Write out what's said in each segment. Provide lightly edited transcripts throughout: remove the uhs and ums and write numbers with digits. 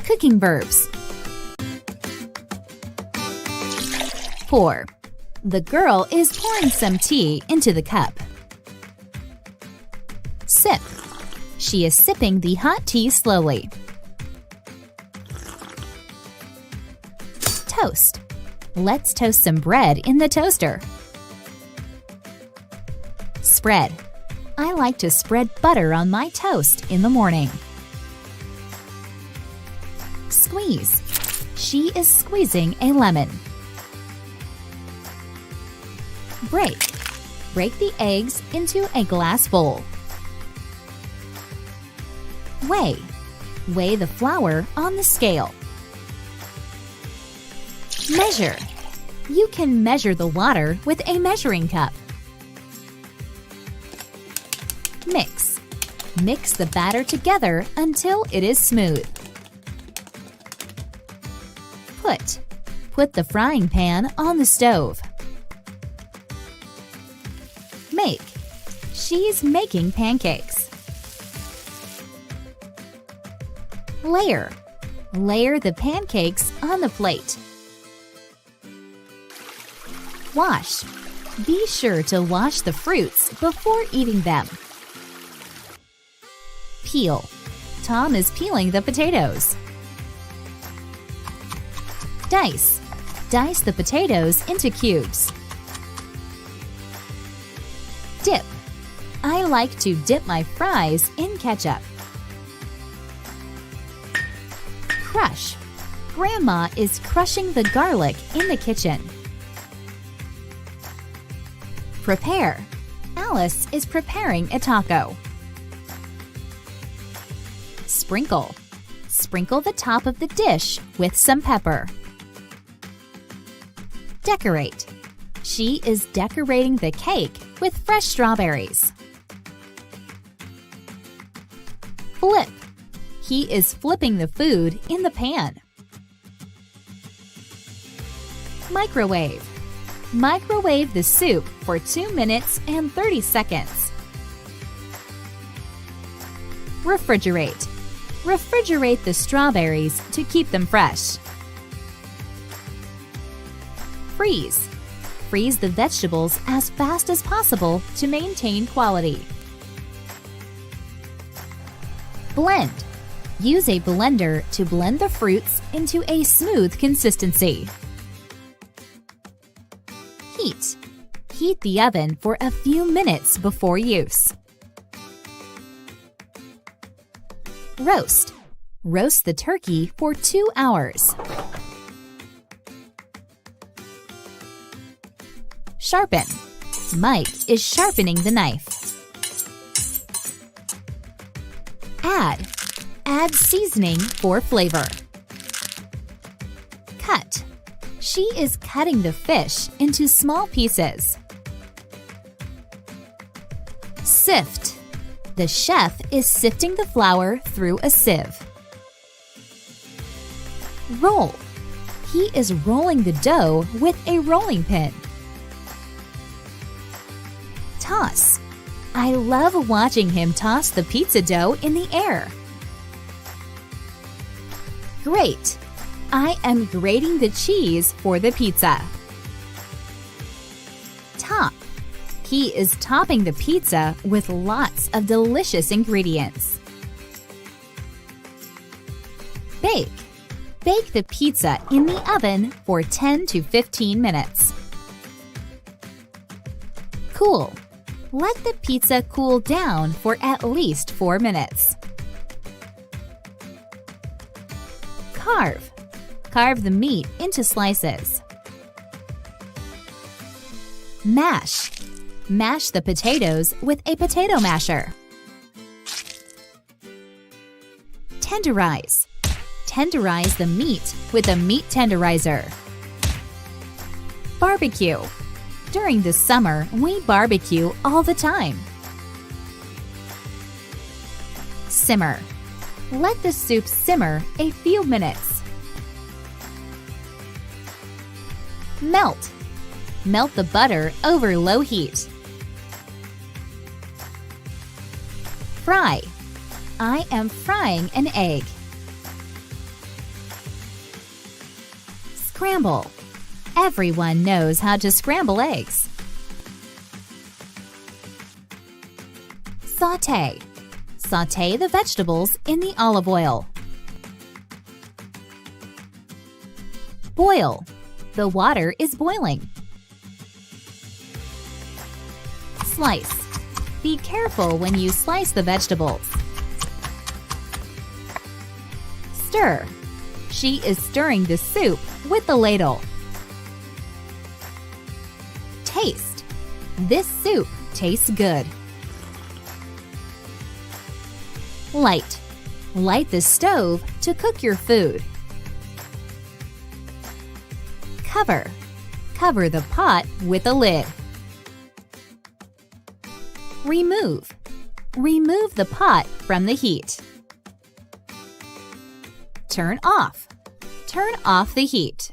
Cooking verbs. 4. The girl is pouring some tea into the cup. Sip. She is sipping the hot tea slowly. Toast. Let's toast some bread in the toaster. Spread. I like to spread butter on my toast in the morning. Squeeze. She is squeezing a lemon. Break. Break the eggs into a glass bowl. Weigh. Weigh the flour on the scale. Measure. You can measure the water with a measuring cup. Mix. Mix the batter together until it is smooth. Put. Put the frying pan on the stove. Make. She's making pancakes. Layer. Layer the pancakes on the plate. Wash. Be sure to wash the fruits before eating them. Peel. Tom is peeling the potatoes. Dice. Dice the potatoes into cubes. Dip. I like to dip my fries in ketchup. Crush. Grandma is crushing the garlic in the kitchen. Prepare. Alice is preparing a taco. Sprinkle. Sprinkle the top of the dish with some pepper. Decorate. She is decorating the cake with fresh strawberries. Flip. He is flipping the food in the pan. Microwave. Microwave the soup for 2 minutes and 30 seconds. Refrigerate. Refrigerate the strawberries to keep them fresh. Freeze. Freeze the vegetables as fast as possible to maintain quality. Blend. Use a blender to blend the fruits into a smooth consistency. Heat. Heat the oven for a few minutes before use. Roast. Roast the turkey for 2 hours. Sharpen. Mike is sharpening the knife. Add. Add seasoning for flavor. Cut. She is cutting the fish into small pieces. Sift. The chef is sifting the flour through a sieve. Roll. He is rolling the dough with a rolling pin. Toss. I love watching him toss the pizza dough in the air. Grate. I am grating the cheese for the pizza. Top. He is topping the pizza with lots of delicious ingredients. Bake. Bake the pizza in the oven for 10 to 15 minutes. Cool. Let the pizza cool down for at least 4 minutes. Carve. Carve the meat into slices. Mash. Mash the potatoes with a potato masher. Tenderize. Tenderize the meat with a meat tenderizer. Barbecue. During the summer, we barbecue all the time. Simmer. Let the soup simmer a few minutes. Melt. Melt the butter over low heat. Fry. I am frying an egg. Scramble. Everyone knows how to scramble eggs. Sauté. Sauté the vegetables in the olive oil. Boil. The water is boiling. Slice. Be careful when you slice the vegetables. Stir. She is stirring the soup with the ladle. Taste. This soup tastes good. Light. Light the stove to cook your food. Cover. Cover the pot with a lid. Remove. Remove the pot from the heat. Turn off. Turn off the heat.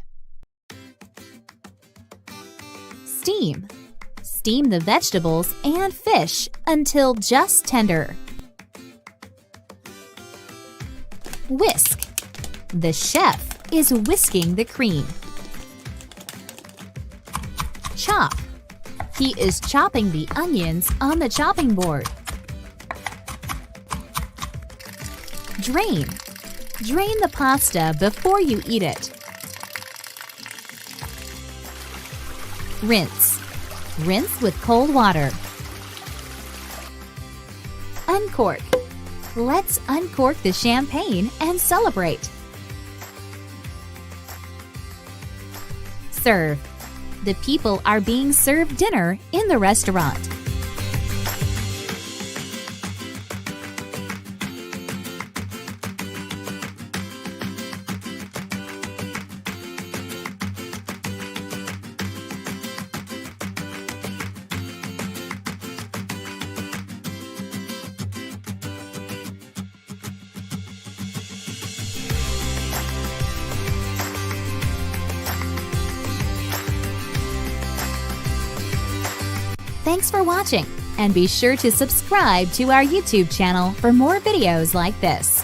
Steam. Steam the vegetables and fish until just tender. Whisk. The chef is whisking the cream. Chop. He is chopping the onions on the chopping board. Drain. Drain the pasta before you eat it. Rinse. Rinse with cold water. Uncork. Let's uncork the champagne and celebrate. Serve. The people are being served dinner in the restaurant. Thanks for watching, and be sure to subscribe to our YouTube channel for more videos like this.